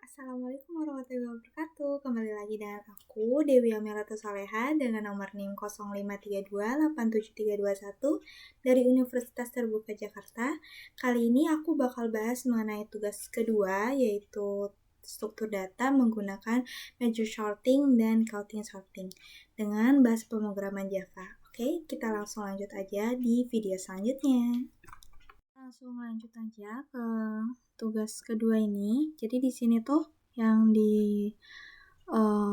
Assalamualaikum warahmatullahi wabarakatuh. Kembali lagi dengan aku, Dewi Amelata Soleha, dengan nomor NIM 05328731 dari Universitas Terbuka Jakarta. Kali ini aku bakal bahas mengenai tugas kedua, yaitu struktur data menggunakan measure sorting dan counting sorting dengan bahasa pemrograman Java. Oke, kita langsung lanjut aja di video selanjutnya. Langsung lanjut aja ke tugas kedua ini. Jadi di sini tuh yang di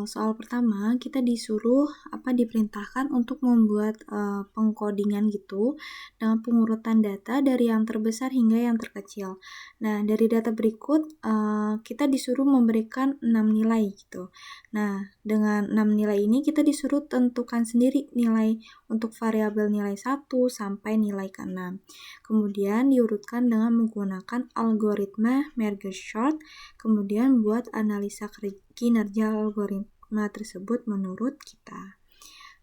soal pertama kita disuruh diperintahkan untuk membuat pengkodingan gitu dengan pengurutan data dari yang terbesar hingga yang terkecil. Nah, dari data berikut kita disuruh memberikan 6 nilai gitu. Nah, dengan 6 nilai ini kita disuruh tentukan sendiri nilai untuk variabel nilai 1 sampai nilai ke-6. Kemudian diurutkan dengan menggunakan algoritma merge-sort, kemudian buat analisa kinerja algoritma tersebut menurut kita.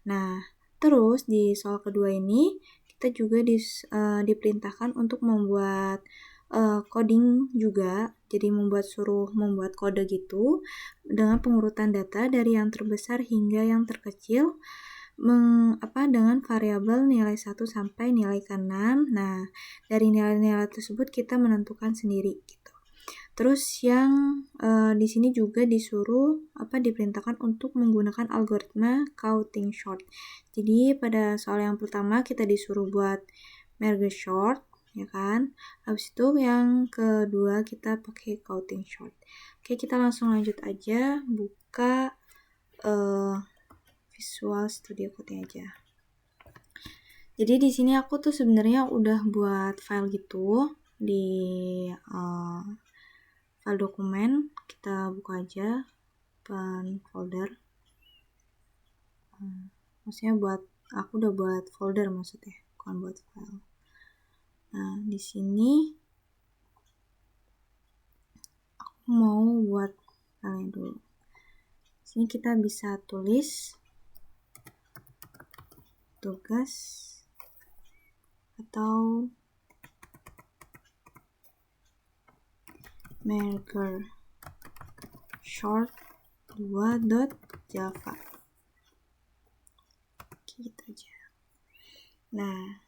Nah, terus di soal kedua ini kita juga diperintahkan untuk membuat coding juga, jadi suruh membuat kode gitu dengan pengurutan data dari yang terbesar hingga yang terkecil dengan variabel nilai 1 sampai nilai ke-6. Nah, dari nilai-nilai tersebut kita menentukan sendiri gitu. Terus yang di sini juga disuruh diperintahkan untuk menggunakan algoritma counting sort. Jadi pada soal yang pertama kita disuruh buat merge sort, ya kan? Habis itu yang kedua kita pakai counting sort. Oke, kita langsung lanjut aja buka Visual Studio Code aja. Jadi di sini aku tuh sebenarnya udah buat file gitu di file dokumen. Kita buka aja open folder. Maksudnya aku udah buat folder maksudnya, bukan buat file. Nah, di sini aku mau buat file dulu. Di sini kita bisa tulis tugas atau merge sort 2.java. Gitu aja. Nah,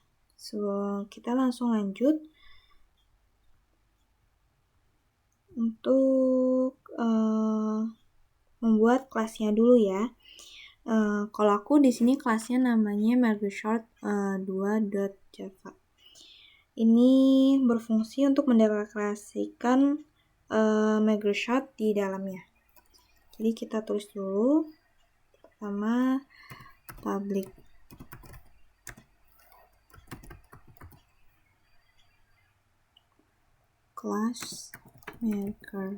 kita langsung lanjut untuk membuat kelasnya dulu ya. Kalau aku di sini kelasnya namanya merge-sort 2.java. Ini berfungsi untuk mendeklarasikan merge-sort di dalamnya. Jadi kita tulis dulu pertama public class merge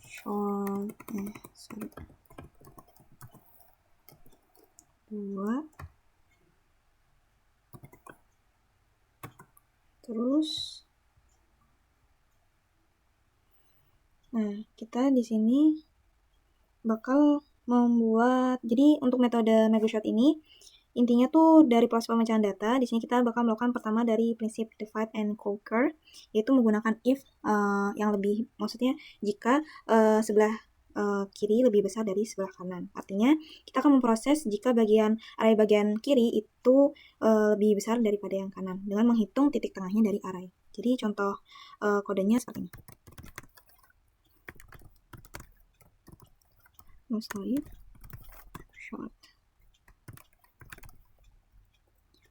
sort 2. Terus kita di sini bakal membuat, jadi untuk metode merge-sort ini intinya tuh dari proses pemecahan data. Di sini kita bakal melakukan pertama dari prinsip divide and conquer, yaitu menggunakan if yang lebih, maksudnya jika sebelah kiri lebih besar dari sebelah kanan. Artinya kita akan memproses jika array bagian kiri itu lebih besar daripada yang kanan dengan menghitung titik tengahnya dari array. Jadi contoh kodenya seperti ini. Short.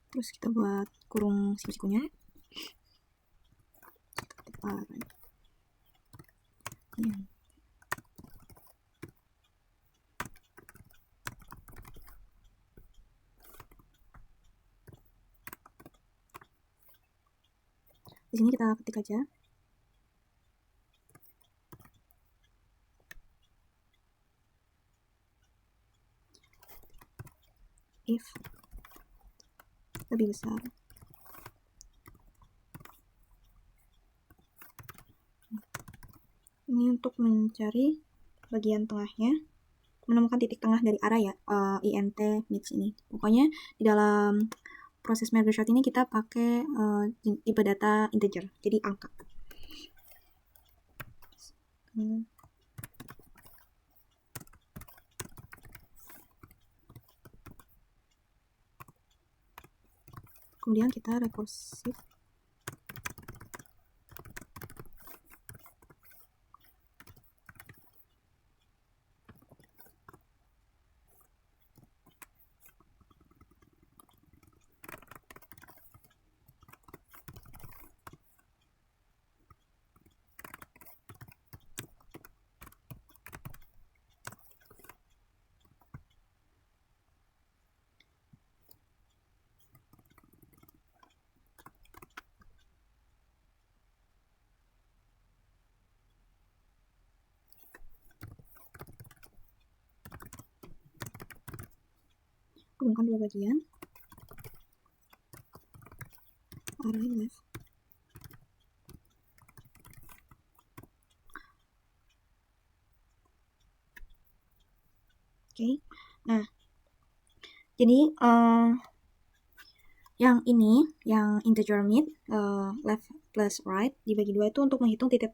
Terus kita buat kurung siku-sikunya. Ya. Di sini kita ketik aja. If lebih besar ini untuk mencari bagian tengahnya, menemukan titik tengah dari array ya, int mix ini. Pokoknya di dalam proses merge sort ini kita pakai tipe data integer, jadi angka. Kemudian kita rekursif. Hubungkan dua bagian. Array left. Oke. Nah, jadi yang ini, yang integer mid, left plus right, dibagi dua itu untuk menghitung titik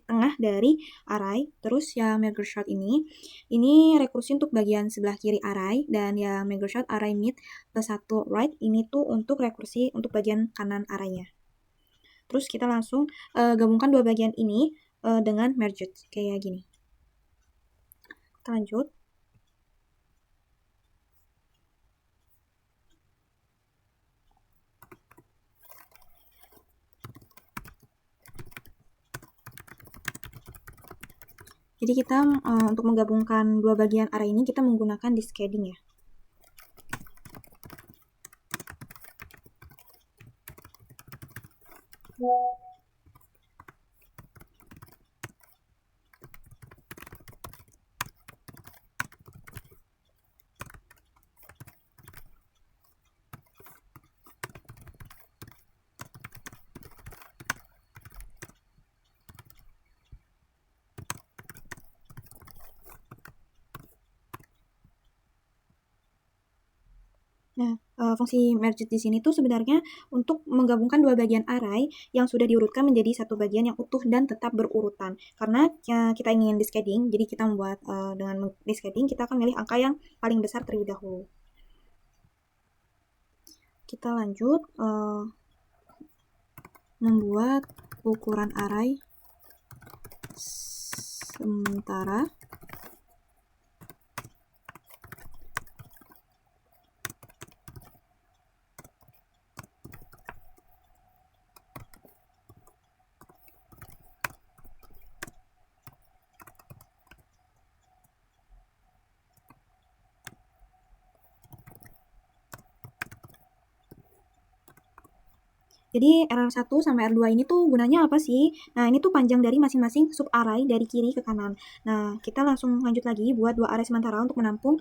tengah dari array. Terus yang measure short ini rekursi untuk bagian sebelah kiri array, dan yang measure short array mid plus 1 right, ini tuh untuk rekursi untuk bagian kanan arraynya. Terus kita langsung gabungkan dua bagian ini dengan merged, kayak gini. Kita lanjut. Jadi kita untuk menggabungkan dua bagian array ini kita menggunakan discarding ya. Nah, fungsi merge di sini tuh sebenarnya untuk menggabungkan dua bagian array yang sudah diurutkan menjadi satu bagian yang utuh dan tetap berurutan. Karena kita ingin discarding, jadi kita membuat dengan discarding kita akan milih angka yang paling besar terlebih dahulu. Kita lanjut membuat ukuran array sementara. Jadi R1 sampai R2 ini tuh gunanya apa sih? Nah, ini tuh panjang dari masing-masing sub array dari kiri ke kanan. Nah, kita langsung lanjut lagi buat dua array sementara untuk menampung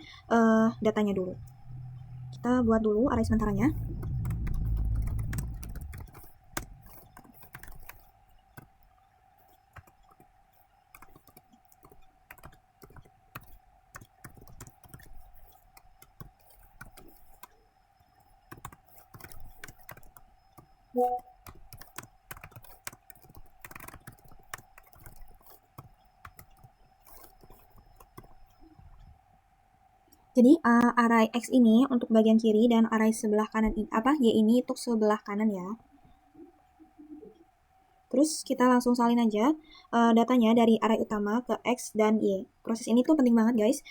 datanya dulu. Kita buat dulu array sementaranya. Jadi array X ini untuk bagian kiri dan array sebelah kanan Y ini untuk sebelah kanan ya. Terus kita langsung salin aja datanya dari array utama ke X dan Y. Proses ini tuh penting banget guys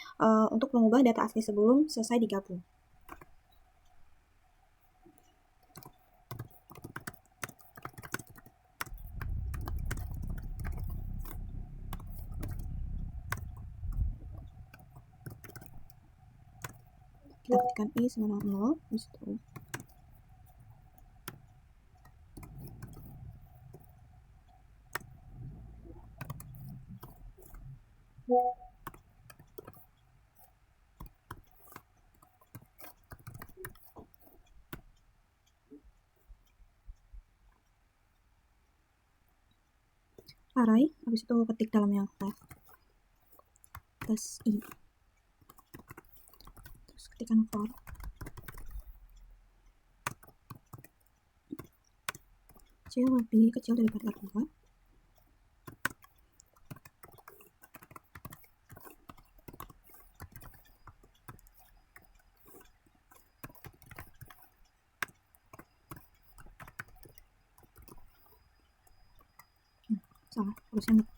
untuk mengubah data asli sebelum selesai digabung. Kita ketikkan I sama 0, habis itu array, habis itu ketik dalam yang left plus I, terus ketikkan for C lebih kecil daripada R2. Salah, harusnya nih.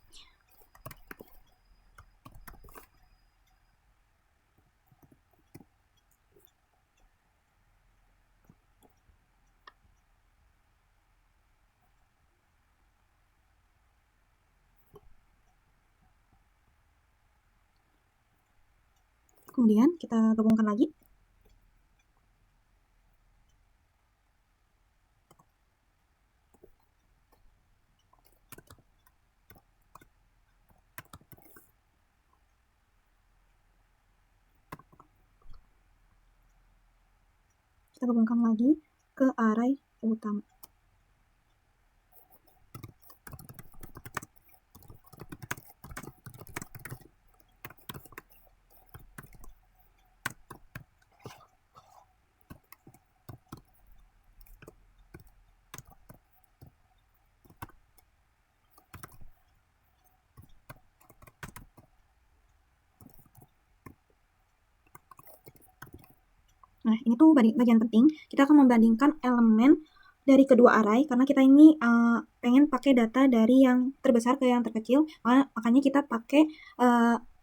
Kemudian kita gabungkan lagi. Kita gabungkan lagi ke array utama. Nah, ini tuh bagian penting. Kita akan membandingkan elemen dari kedua array karena kita ini pengen pakai data dari yang terbesar ke yang terkecil. Makanya kita pakai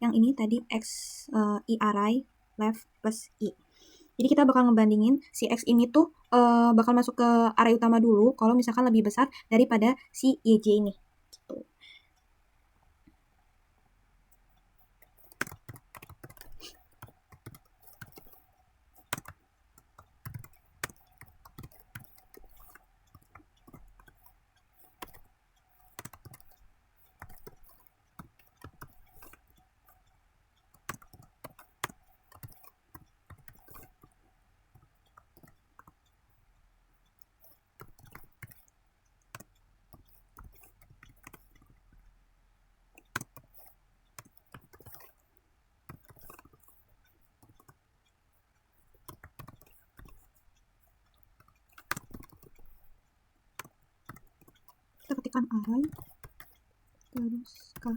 yang ini tadi x i array left plus i. Jadi kita bakal ngebandingin si x ini tuh bakal masuk ke array utama dulu kalau misalkan lebih besar daripada si yj ini. Gitu. Kita ketikkan array terus k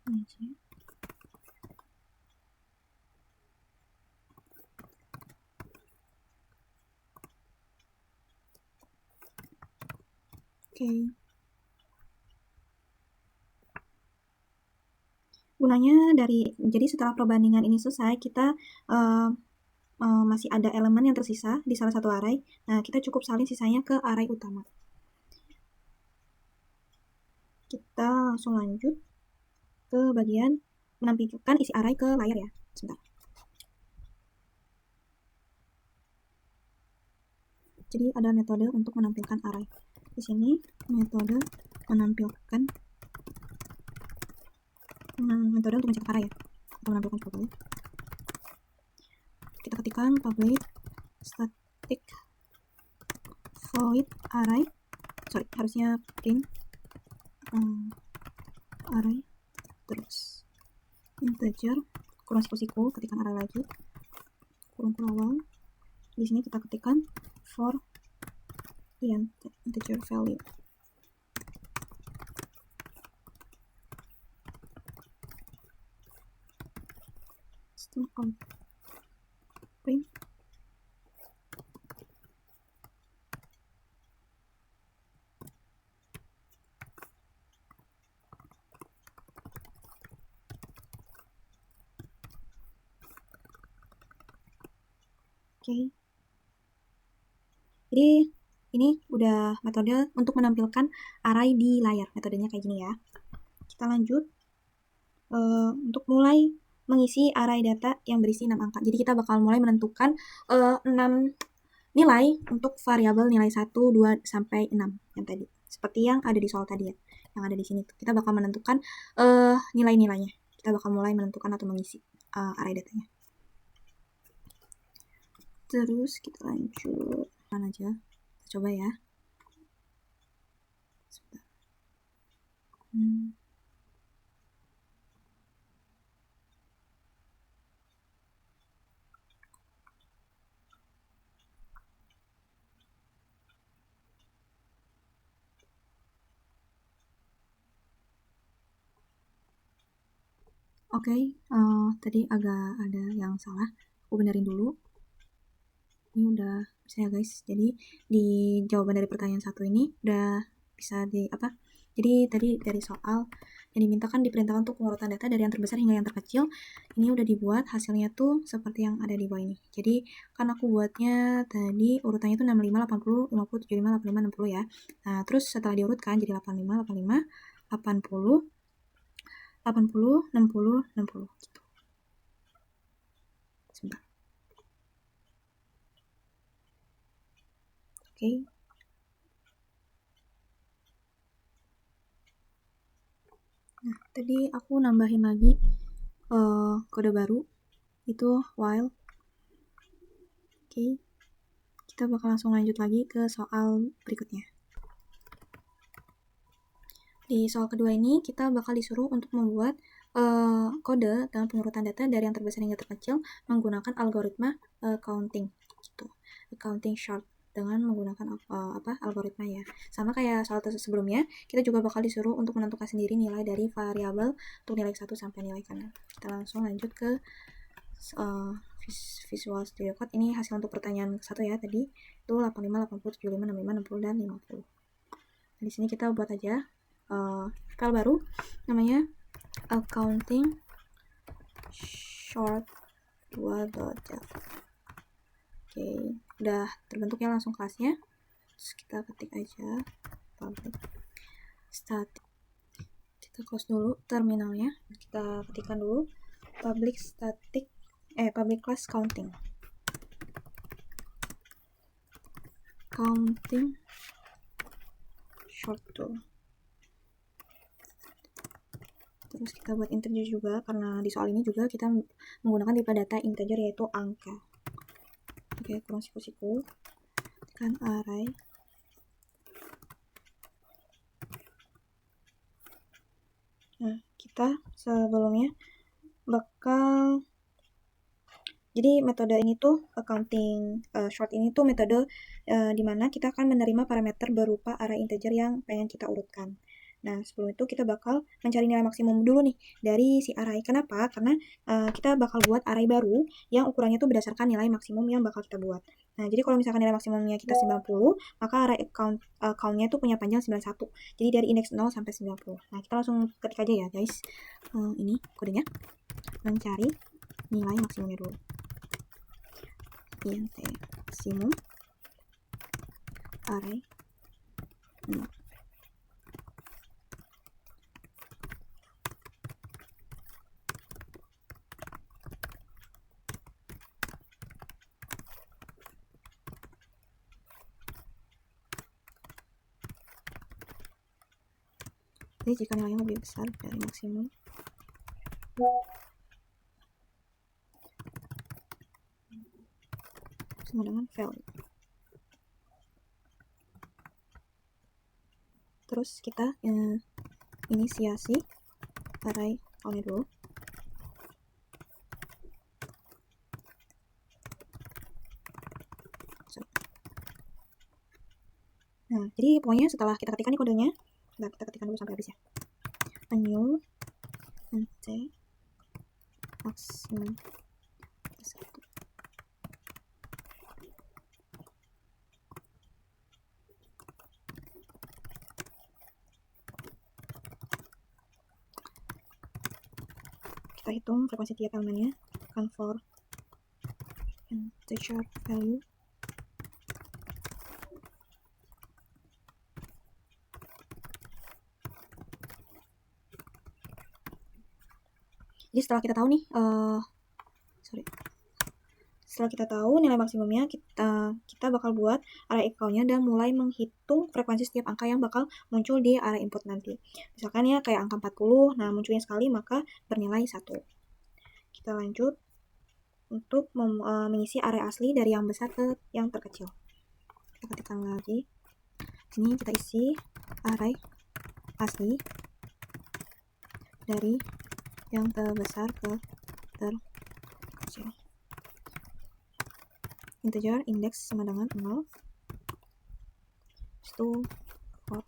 yj. Oke. Gunanya jadi setelah perbandingan ini selesai, kita masih ada elemen yang tersisa di salah satu array. Nah, kita cukup salin sisanya ke array utama. Kita langsung lanjut ke bagian menampilkan isi array ke layar ya. Sebentar. Jadi ada metode untuk menampilkan array. Di sini metode menampilkan metode untuk mencetak array ya, atau menampilkan juga. Kita ketikkan public static void array. Sorry, harusnya print array terus integer kurang sikusiku, ketikkan array lagi kurung awal. Di sini kita ketikkan for integer value. Setelah out print oke. Jadi ini udah metode untuk menampilkan array di layar. Metodenya kayak gini ya. Kita lanjut untuk mulai mengisi array data yang berisi 6 angka. Jadi kita bakal mulai menentukan 6 nilai untuk variabel nilai 1, 2, sampai 6 yang tadi. Seperti yang ada di soal tadi ya. Yang ada di sini tuh. Kita bakal menentukan nilai-nilainya. Kita bakal mulai menentukan atau mengisi array datanya. Terus kita lanjut. Mana aja? Kita coba ya. Sebentar. Oke, tadi agak ada yang salah. Aku benerin dulu. Ini udah bisa ya guys. Jadi di jawaban dari pertanyaan 1 ini udah bisa jadi tadi dari soal yang dimintakan diperintahkan untuk pengurutan data dari yang terbesar hingga yang terkecil. Ini udah dibuat, hasilnya tuh seperti yang ada di bawah ini. Jadi kan aku buatnya tadi urutannya tuh 65, 80, 50, 75, 85, 60 ya. Nah, terus setelah diurutkan jadi 85, 85, 80, 80, 60, 60 gitu. Sebentar. Oke. Nah, tadi aku nambahin lagi kode baru itu while. Oke. Kita bakal langsung lanjut lagi ke soal berikutnya. Di soal kedua ini kita bakal disuruh untuk membuat kode dalam pengurutan data dari yang terbesar hingga terkecil menggunakan algoritma counting gitu. Counting short dengan menggunakan algoritma ya. Sama kayak soal sebelumnya, kita juga bakal disuruh untuk menentukan sendiri nilai dari variabel untuk nilai 1 sampai nilai k. Kita langsung lanjut ke Visual Studio Code. Ini hasil untuk pertanyaan 1 ya tadi. Itu 85, 80, 75, 65, 60 dan 50. Nah, di sini kita buat aja file baru namanya accounting short 2.java. Oke, udah terbentuk ya langsung kelasnya. Terus kita ketik aja public static. Kita close dulu terminalnya. Kita ketikkan dulu public class counting short tool. Terus kita buat integer juga, karena di soal ini juga kita menggunakan tipe data integer yaitu angka. Oke, kurang siku-siku. Tekan array. Nah, kita sebelumnya bakal jadi metode ini tuh accounting short ini tuh metode dimana kita akan menerima parameter berupa array integer yang pengen kita urutkan. Nah, sebelum itu kita bakal mencari nilai maksimum dulu nih dari si array. Kenapa? Karena kita bakal buat array baru yang ukurannya tuh berdasarkan nilai maksimum yang bakal kita buat. Nah, jadi kalau misalkan nilai maksimumnya kita 90, maka array count-nya tuh punya panjang 91. Jadi dari indeks 0 sampai 90. Nah, kita langsung ketik aja ya, guys. Ini kodenya. Mencari nilai maksimumnya dulu. Int maksimum array 0. Jadi jika nilainya lebih besar dari maksimum, sama dengan value. Terus kita inisiasi array count dulu. Nah, jadi pokoknya setelah kita ketikkan nih kodenya, kita ketikkan dulu sampai habis ya. A new int maximum 1. Kita hitung frekuensi tiap elemennya, convert integer value. Jadi setelah kita tahu nih, setelah kita tahu nilai maksimumnya, kita bakal buat array count-nya dan mulai menghitung frekuensi setiap angka yang bakal muncul di array input nanti. Misalkan ya kayak angka 40, nah munculnya sekali maka bernilai 1. Kita lanjut untuk mengisi array asli dari yang besar ke yang terkecil. Kita ketikkan lagi. Sini kita isi array asli dari yang terbesar ke terkecil. Integer index sama dengan 0. Itu for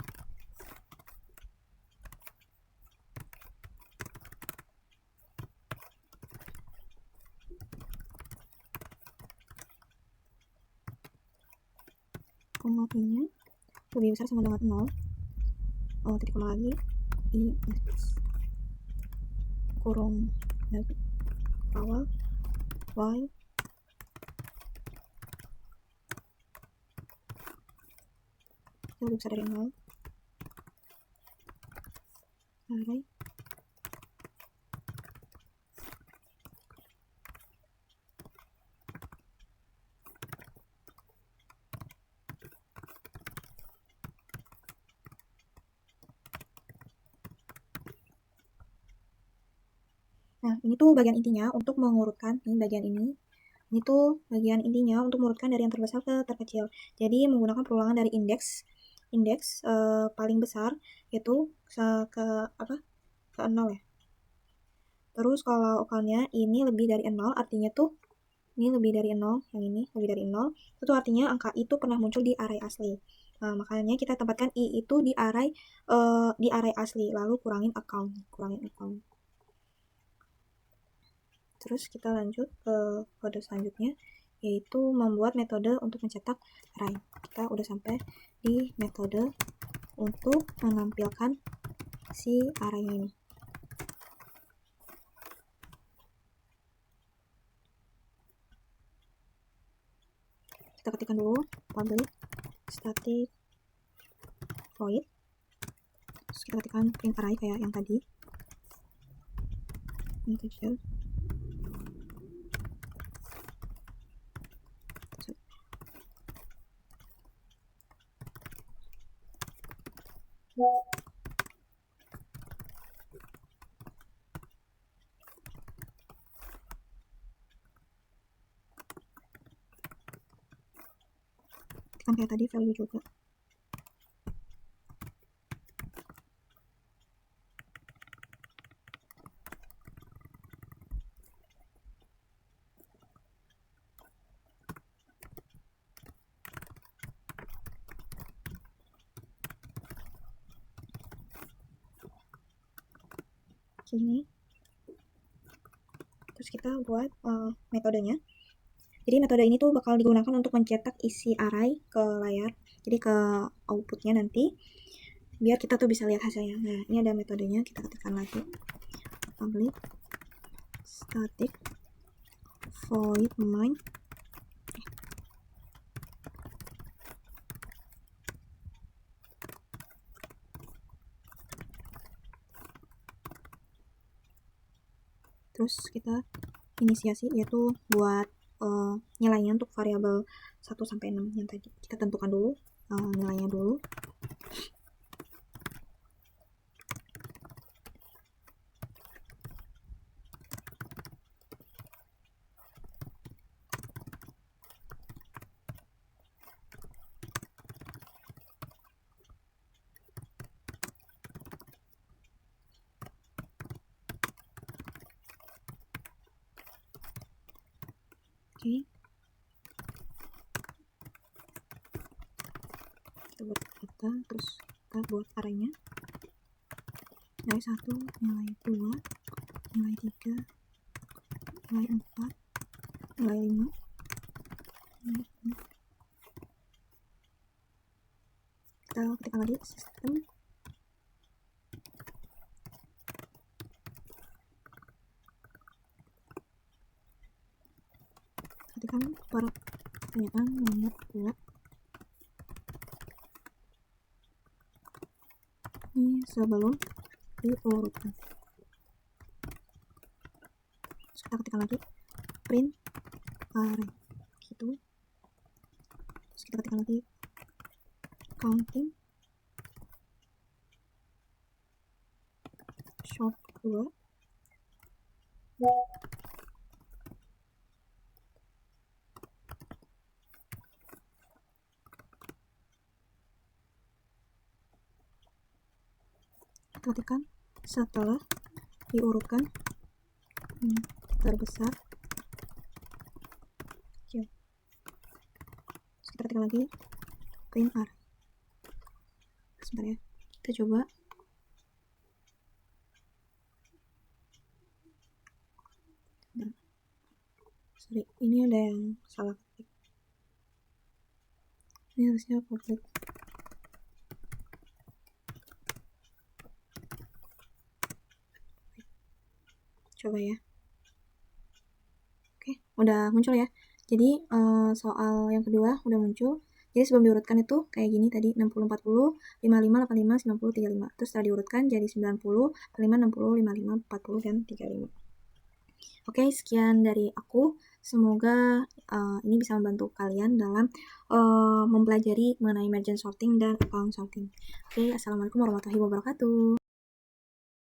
I-nya lebih besar sama dengan 0, titik koma lagi, I kurung awal, Y lebih besar dari 0, array Nah, ini tuh bagian intinya untuk mengurutkan, ini bagian ini. Ini tuh bagian intinya untuk mengurutkan dari yang terbesar ke terkecil. Jadi menggunakan perulangan dari indeks paling besar yaitu ke 0 ya. Terus kalau ukalnya ini lebih dari 0, artinya tuh ini lebih dari 0, yang ini lebih dari 0, itu artinya angka itu pernah muncul di array asli. Nah, makanya kita tempatkan I itu di array asli, lalu kurangin account. Terus kita lanjut ke kode selanjutnya, yaitu membuat metode untuk mencetak array. Kita udah sampai di metode untuk menampilkan si array ini. Kita ketikkan dulu public static void, terus kita ketikkan print array kayak yang tadi, integer. Kan kayak tadi value juga. Gini. Terus kita buat metodenya. Jadi metode ini tuh bakal digunakan untuk mencetak isi array ke layar, jadi ke outputnya nanti, biar kita tuh bisa lihat hasilnya. Nah, ini ada metodenya, kita ketikkan lagi public static void main. Terus kita inisiasi, yaitu buat nilainya untuk variabel 1 sampai 6 yang tadi. Kita tentukan dulu nilainya dulu. Oke. Kita buat data, terus kita buat arraynya. Nilai 1, nilai 2, nilai 3, nilai 4, nilai 5, nilai 6. Kita ketikkan lagi sistem. Ketikkan pertanyaan nomor 2. Ini sebelum diurutkan. Terus kita ketikkan lagi print array gitu. Terus kita ketikkan lagi counting short 2. Ketikkan setelah diurutkan terbesar kecil. Terus kita ketikkan lagi print array. Sebentar ya, kita coba. Sorry, ini ada yang salah ketik. Ini harusnya komplit. Coba ya. Oke, udah muncul ya. Jadi soal yang kedua udah muncul. Jadi sebelum diurutkan itu kayak gini tadi 60 40, 55 85, 90 35. Terus setelah diurutkan jadi 90, 45 60, 55 40 dan 35. Oke, sekian dari aku. Semoga ini bisa membantu kalian dalam mempelajari mengenai margin sorting dan account sorting. Oke, assalamualaikum warahmatullahi wabarakatuh.